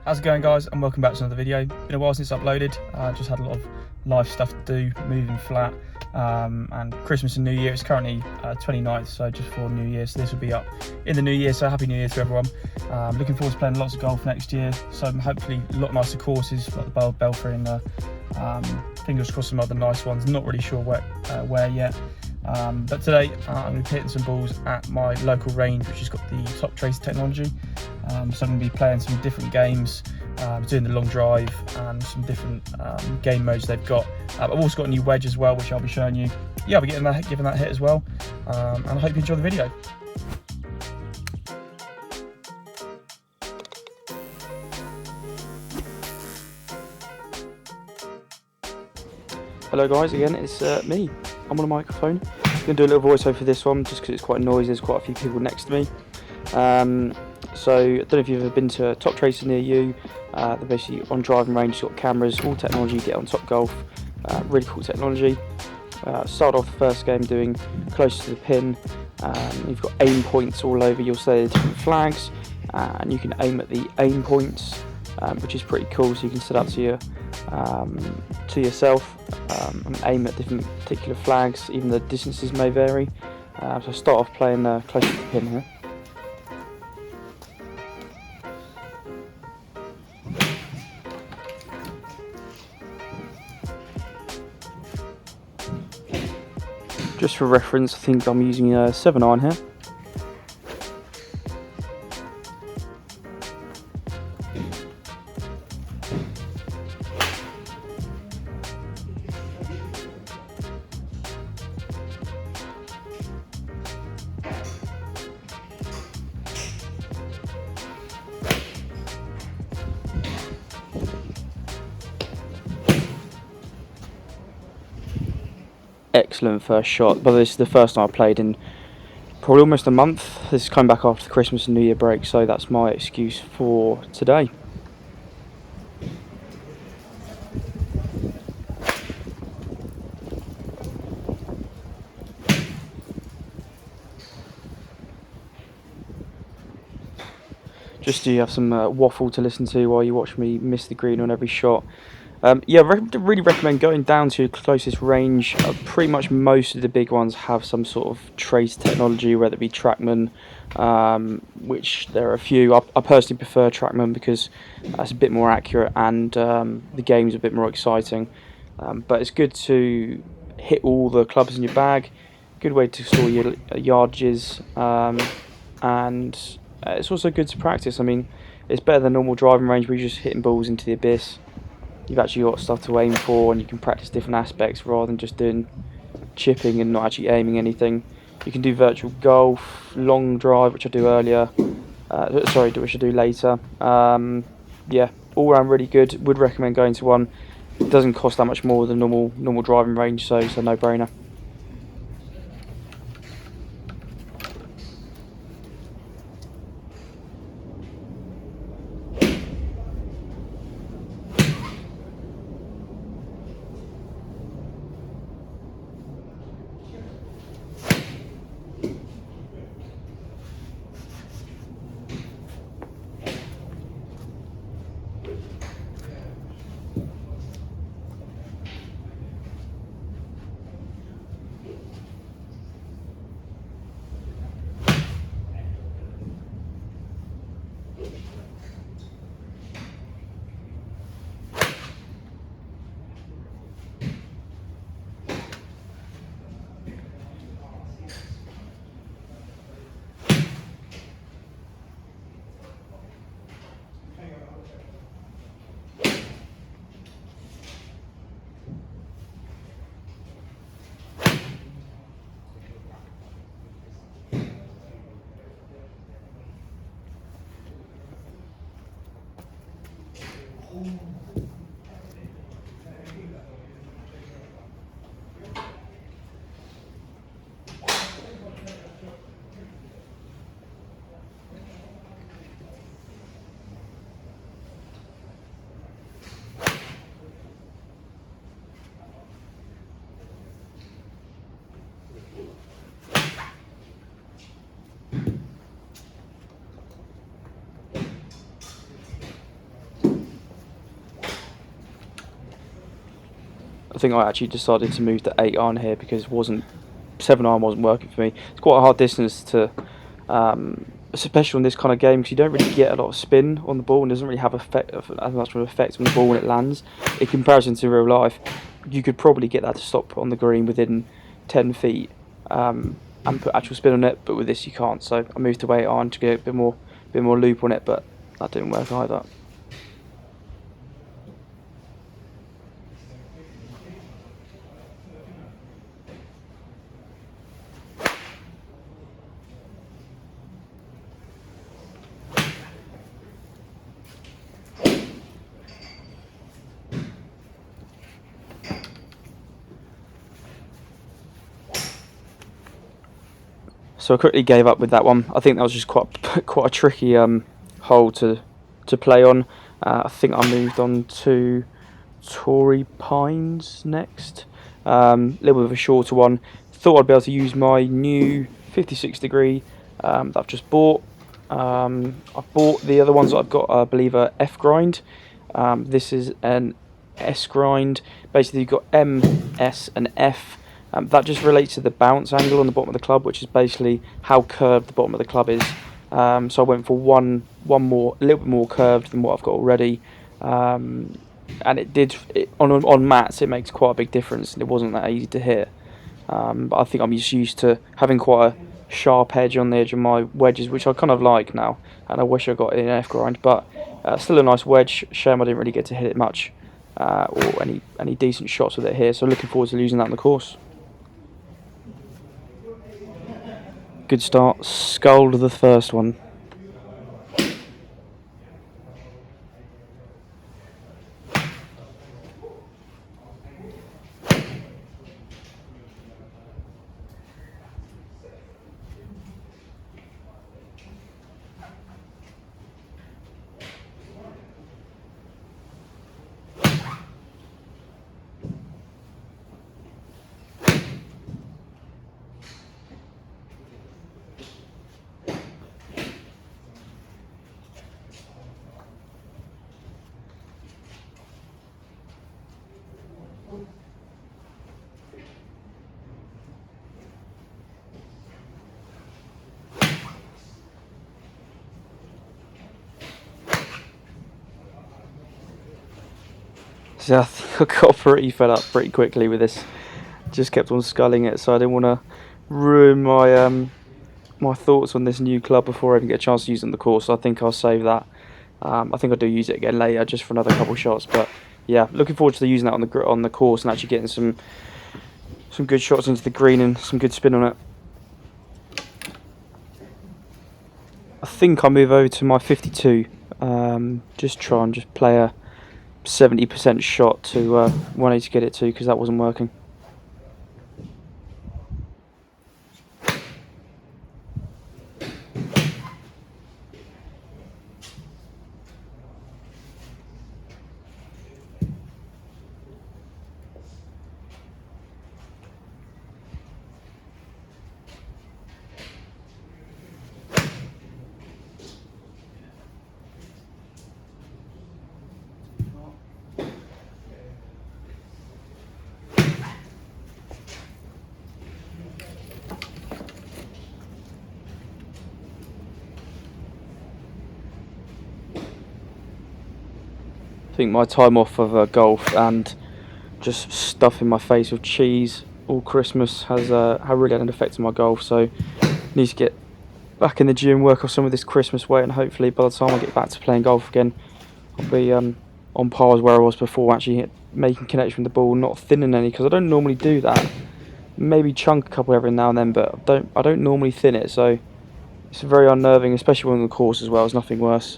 How's it going, guys, and welcome back to another video. Been a while since uploaded. Just had a lot of life stuff to do, moving flat, and Christmas and New Year. It's currently 29th, so just before New Year, so this will be up in the New Year, so Happy New Year to everyone. Looking forward to playing lots of golf next year, so hopefully a lot nicer courses like the Belfry and fingers crossed some other nice ones. Not really sure where yet. But today I'm going to be hitting some balls at my local range, which has got the TopTracer technology. So I'm going to be playing some different games, doing the long drive and some different game modes they've got. I've also got a new wedge as well, which I'll be showing you. Yeah, I'll be giving that hit as well, and I hope you enjoy the video. Hello guys, again it's me. I'm on a microphone. I'm going to do a little voiceover for this one just because it's quite noisy. There's quite a few people next to me. So I don't know if you've ever been to a TopTracer near you. They're basically on driving range, got cameras, all technology you get on TopGolf. Really cool technology. Started off the first game doing close to the pin. You've got aim points all over. You'll see the different flags, and you can aim at the aim points, which is pretty cool. So you can set up to yourself and aim at different particular flags. Even the distances may vary. So I start off playing close to the pin here. Just for reference, I think I'm using a 7-iron here. Excellent first shot, but this is the first time I played in probably almost a month. This is coming back after the Christmas and New Year break, so that's my excuse for today. Just so you have some waffle to listen to while you watch me miss the green on every shot. Yeah, really recommend going down to your closest range. Pretty much most of the big ones have some sort of trace technology, whether it be TrackMan, which there are a few. I personally prefer TrackMan because that's a bit more accurate and the game's a bit more exciting. But it's good to hit all the clubs in your bag. Good way to store your yardages, and it's also good to practice. I mean, it's better than normal driving range where you're just hitting balls into the abyss. You've actually got stuff to aim for, and you can practice different aspects rather than just doing chipping and not actually aiming anything. You can do virtual golf, long drive, which I do earlier. Which I do later. Yeah, all around really good. Would recommend going to one. It doesn't cost that much more than normal driving range, so it's a no-brainer. I think I actually decided to move to 8 iron here because 7 iron wasn't working for me. It's quite a hard distance to, especially on this kind of game, because you don't really get a lot of spin on the ball and doesn't really have as much of an effect on the ball when it lands. In comparison to real life, you could probably get that to stop on the green within 10 feet and put actual spin on it, but with this you can't. So I moved to 8 iron to get a bit more loop on it, but that didn't work either. So I quickly gave up with that one. I think that was just quite a tricky hole to play on. I think I moved on to Torrey Pines next. Little bit of a shorter one. Thought I'd be able to use my new 56 degree that I've just bought. I've bought the other ones that I've got, I believe, are F grind. This is an S grind. Basically, you've got M, S, and F. That just relates to the bounce angle on the bottom of the club, which is basically how curved the bottom of the club is. So I went for one more, a little bit more curved than what I've got already. And on mats it makes quite a big difference, and it wasn't that easy to hit. But I think I'm just used to having quite a sharp edge on the edge of my wedges, which I kind of like now, and I wish I got it in F grind, but still a nice wedge. Shame I didn't really get to hit it much or any decent shots with it here, so looking forward to using that on the course. Good start, sculled the first one. So I think I got pretty fed up pretty quickly with this. Just kept on sculling it, so I didn't want to ruin my my thoughts on this new club before I even get a chance to use it on the course. So I think I'll save that. I think I do use it again later, just for another couple shots. But yeah, looking forward to using that on the course and actually getting some good shots into the green and some good spin on it. I think I'll move over to my 52. Just try and just play a 70% shot to 180 to get it to, because that wasn't working. I think my time off of golf and just stuffing my face with cheese all Christmas has really had an effect on my golf. So I need to get back in the gym, work off some of this Christmas weight, and hopefully by the time I get back to playing golf again, I'll be on par as where I was before, actually making connection with the ball, not thinning any, because I don't normally do that. Maybe chunk a couple every now and then, but I don't normally thin it, so it's very unnerving, especially when on the course as well. There's nothing worse.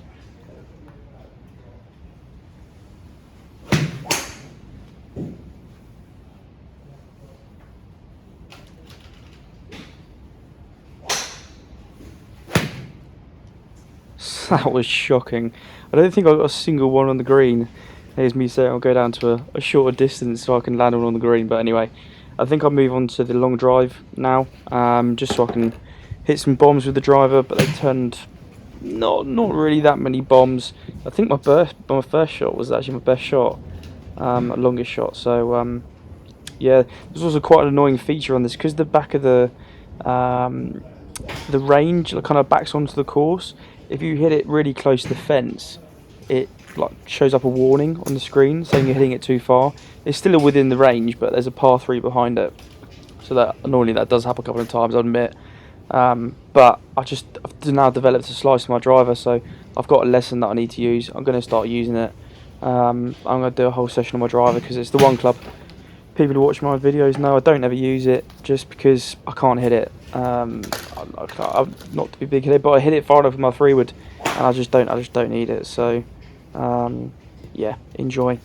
That was shocking. I don't think I got a single one on the green. Here's me saying I'll go down to a shorter distance so I can land one on the green. But anyway, I think I'll move on to the long drive now, just so I can hit some bombs with the driver. But they turned not really that many bombs. I think my first shot was actually my best shot, longest shot. So Yeah, there's also quite an annoying feature on this because the back of um, the range like, kind of backs onto the course. If you hit it really close to the fence, it like shows up a warning on the screen saying you're hitting it too far. It's still within the range, but there's a par 3 behind it. So that normally that does happen a couple of times, I admit. But I've now developed a slice of my driver, so I've got a lesson that I need to use. I'm going to start using it. I'm going to do a whole session on my driver because it's the one club. People who watch my videos know I don't ever use it just because I can't hit it. I'm not to be big headed, but I hit it far enough with my 3-wood, and I just don't need it. So, yeah, enjoy.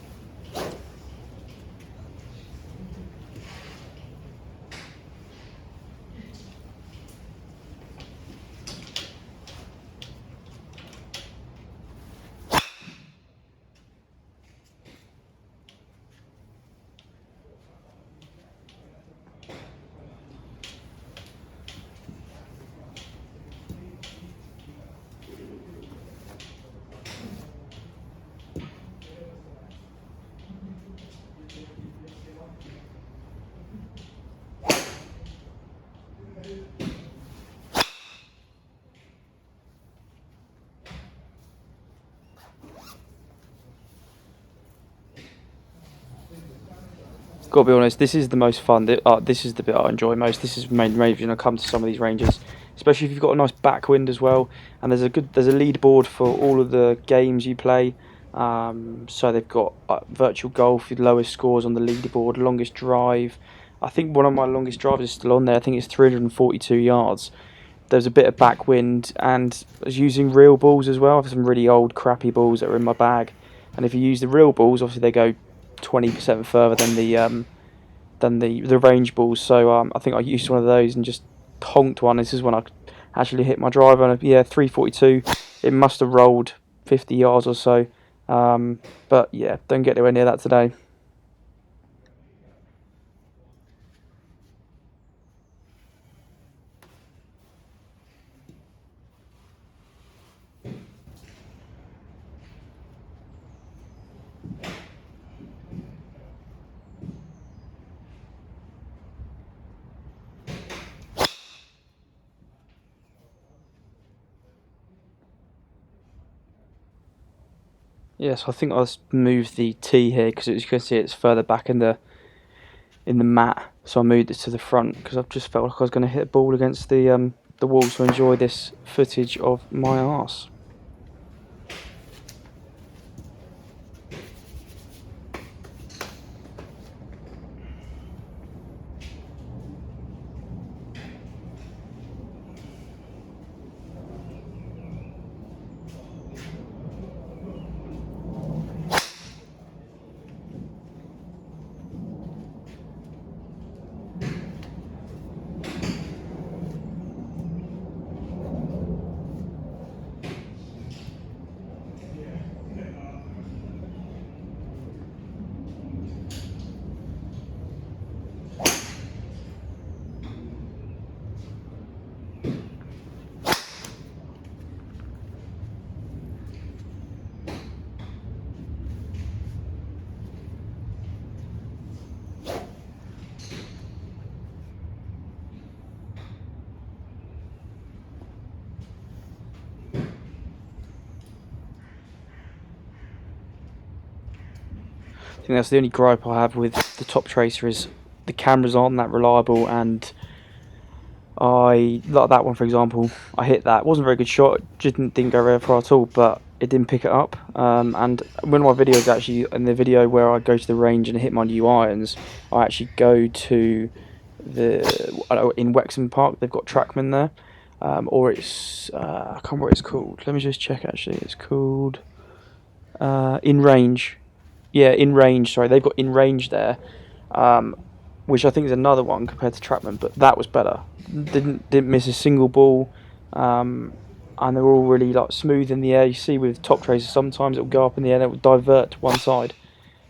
Gotta be honest, this is the most fun. This is the bit I enjoy most. This is the main reason I come to some of these ranges, especially if you've got a nice backwind as well. And there's a leaderboard for all of the games you play. So they've got virtual golf with lowest scores on the leaderboard, longest drive. I think one of my longest drives is still on there. I think it's 342 yards. There's a bit of backwind, and I was using real balls as well. I have some really old, crappy balls that are in my bag. And if you use the real balls, obviously they go 20% further than the range balls. So I think I used one of those and just honked one. This is when I actually hit my driver. And yeah, 342. It must have rolled 50 yards or so. But yeah, don't get anywhere near that today. Yes, I think I'll move the tee here because as you can see, it's further back in the mat. So I moved it to the front because I've just felt like I was going to hit a ball against the wall to enjoy this footage of my arse. I think that's the only gripe I have with the TopTracer is the cameras aren't that reliable, and I like that one for example. I hit that. It wasn't a very good shot. It didn't go very far at all, but it didn't pick it up. And when my videos actually in the video where I go to the range and hit my new irons, I actually go to in Wexham Park. They've got TrackMan there, or it's I can't remember what it's called. Let me just check. Actually, it's called In Range. Yeah, In Range. Sorry, they've got In Range there. Um, which I think is another one compared to Trapman, but that was better. Didn't miss a single ball, and they were all really like smooth in the air. You see with TopTracer sometimes it will go up in the air and it will divert to one side.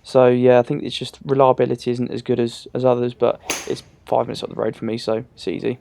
So yeah, I think it's just reliability isn't as good as others, but it's 5 minutes up the road for me, so it's easy.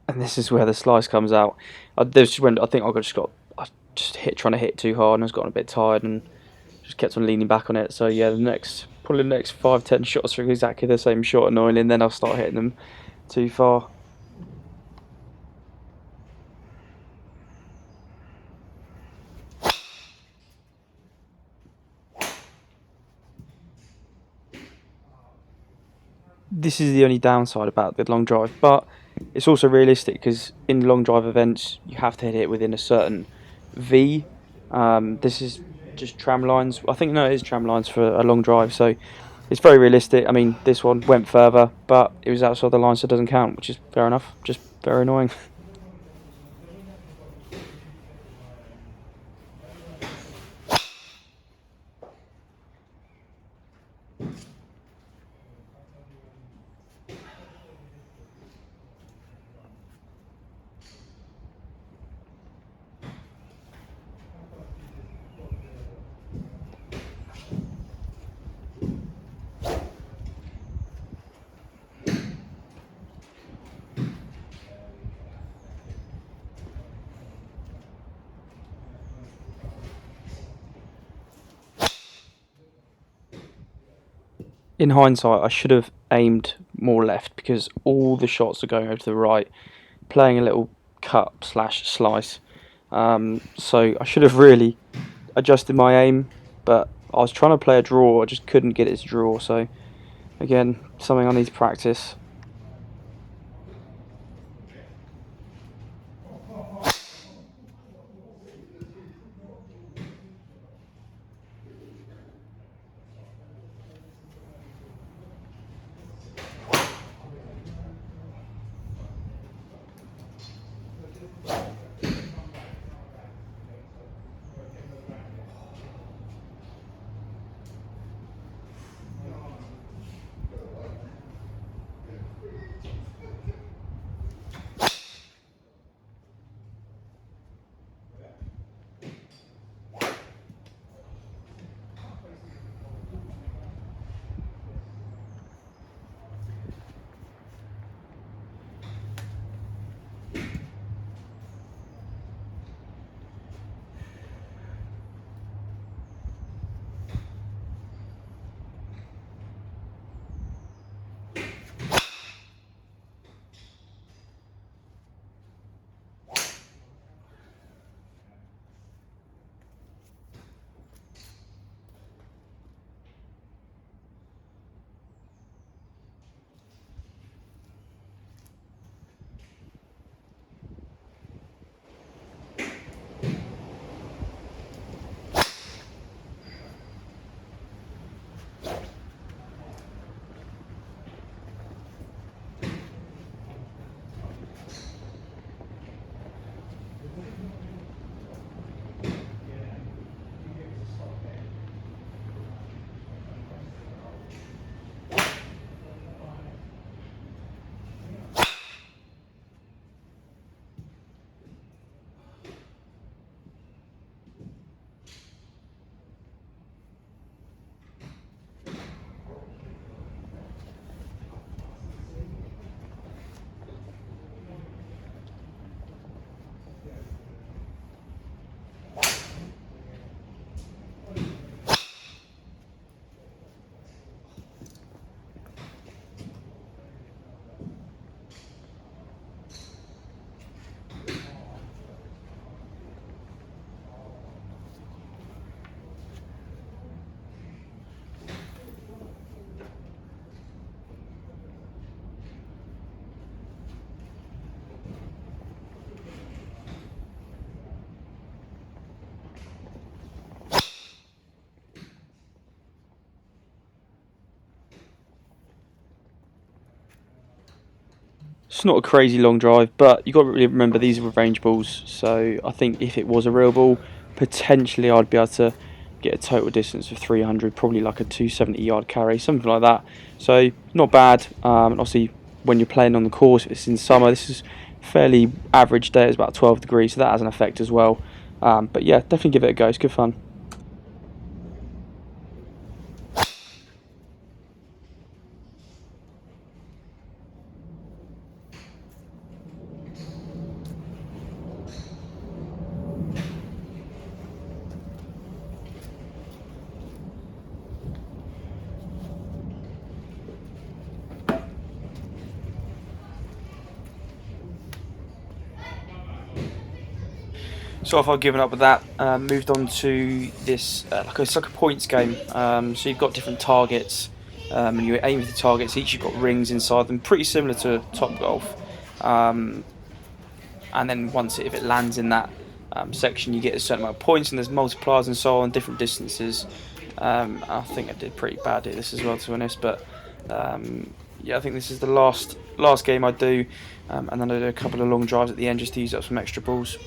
And this is where the slice comes out. There's just when I think I just trying to hit it too hard, and I was gotten a bit tired and just kept on leaning back on it. So yeah, probably the next 5-10 shots are exactly the same shot, annoyingly, and then I'll start hitting them too far. This is the only downside about the long drive, but it's also realistic because in long drive events you have to hit it within a certain V. This is just tram lines. I think no, it is tram lines for a long drive, so it's very realistic. I mean, this one went further, but it was outside the line, so it doesn't count, which is fair enough. Just very annoying. In hindsight, I should have aimed more left because all the shots are going over to the right, playing a little cut slash slice. So I should have really adjusted my aim, but I was trying to play a draw, I just couldn't get it to draw. So again, something I need to practice. It's not a crazy long drive, but you got to really remember these are range balls. So I think if it was a real ball, potentially I'd be able to get a total distance of 300, probably like a 270-yard carry, something like that. So not bad. Obviously, when you're playing on the course, it's in summer. This is fairly average day. It's about 12 degrees, so that has an effect as well. But yeah, definitely give it a go. It's good fun. So I've given up with that, moved on to this, it's like a points game. So you've got different targets, and you aim for the targets. Each you've got rings inside them, pretty similar to TopGolf. And then if it lands in that section, you get a certain amount of points, and there's multipliers and so on, different distances. I think I did pretty badly at this as well, to be honest. But yeah, I think this is the last game I do, and then I do a couple of long drives at the end just to use up some extra balls.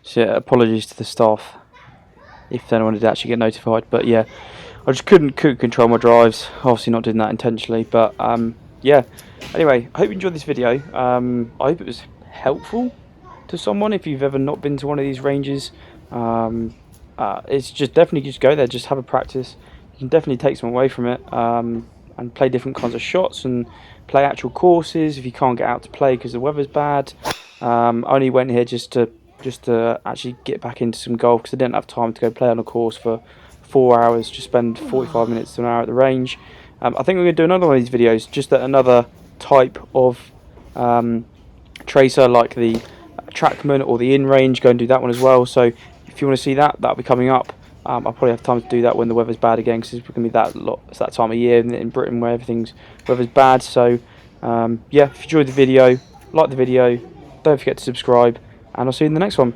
So yeah, apologies to the staff if anyone did actually get notified, but yeah, I just couldn't control my drives. Obviously not doing that intentionally, but yeah. Anyway, I hope you enjoyed this video. I hope it was helpful to someone if you've ever not been to one of these ranges. It's just definitely just go there, just have a practice. You can definitely take some away from it, and play different kinds of shots and play actual courses if you can't get out to play because the weather's bad. I only went here just to actually get back into some golf because I didn't have time to go play on a course for 4 hours. Just spend 45 minutes to an hour at the range. I think we're going to do another one of these videos, just at another type of tracer, like the trackman or the in-range. Go and do that one as well. So if you want to see that, that'll be coming up. I'll probably have time to do that when the weather's bad again, because it's going to be it's that time of year in Britain where weather's bad. So yeah, if you enjoyed the video, like the video, don't forget to subscribe, and I'll see you in the next one.